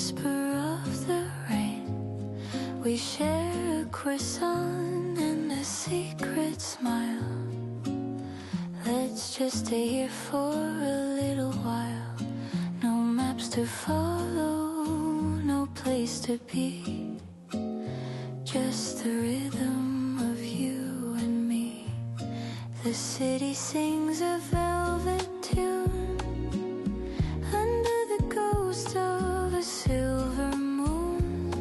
whisper of the rain. We share a croissant and a secret smile. Let's just stay here for a little while. No maps to follow, no place to be, just the rhythm of you and me. The city sings a velvet tune under the ghost of a silver moon.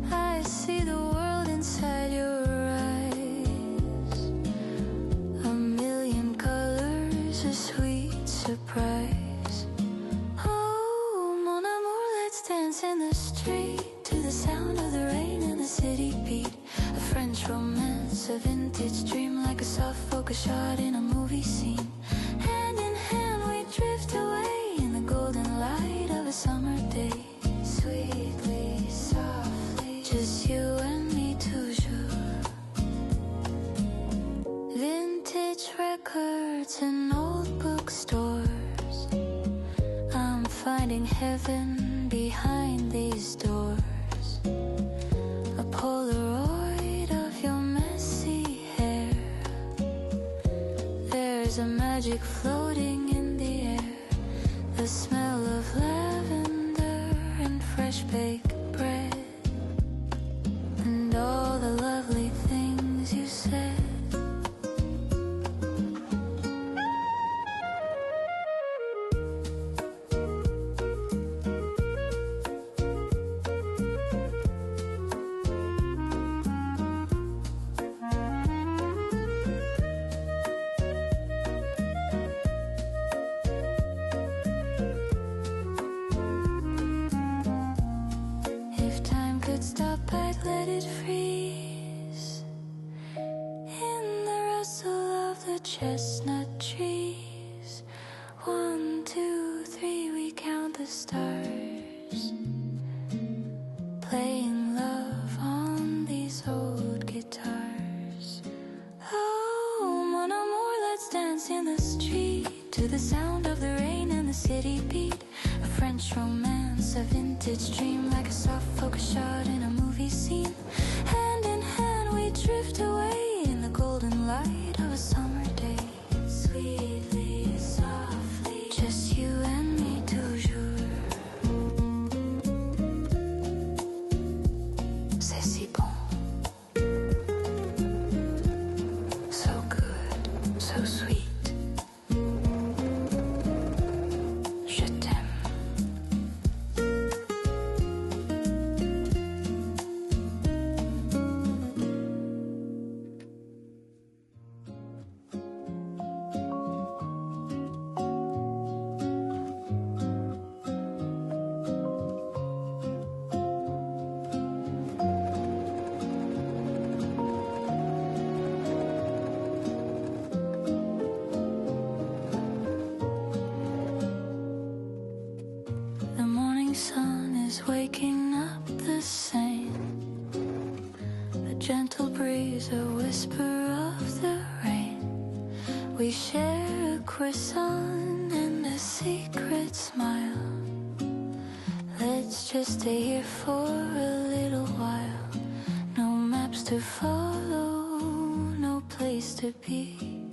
I see the world inside your eyes, a million colors, a sweet surprise. Oh, mon amour, let's dance in the street to the sound of the rain and the city beat. A French romance, a vintage dream, like a soft focus shot in a movie scene. Hand in hand we drift away in the golden light of a summer day. Sweetly, softly, just you and me toujours. Vintage records and old bookstores, I'm finding heaven behind these doors. A Polaroid of your messy hair, there's a magic floating in the air. The smell of lavender and fresh baked bread, and all the lovely things you said. If time could stop, I'd let it freeze in the rustle of the chestnut trees. 1, 2, 3, we count the stars, playing love on these old guitars. Oh, mon amour, let's dance in the street to the sound of the rain and the city beat. A French romance, a vintage dream, like a soft focus shot in a movie scene. Hand in hand we drift away in the golden light of a summer day. Sweetly, softly, just you and me toujours. C'est si bon, so good, so sweet. Je t'aime. The morning sun is waking up the same, a gentle breeze, a whisper of the rain. We share a croissant and a secret smile. Let's just stay here for a little while. No maps to follow, no place to be,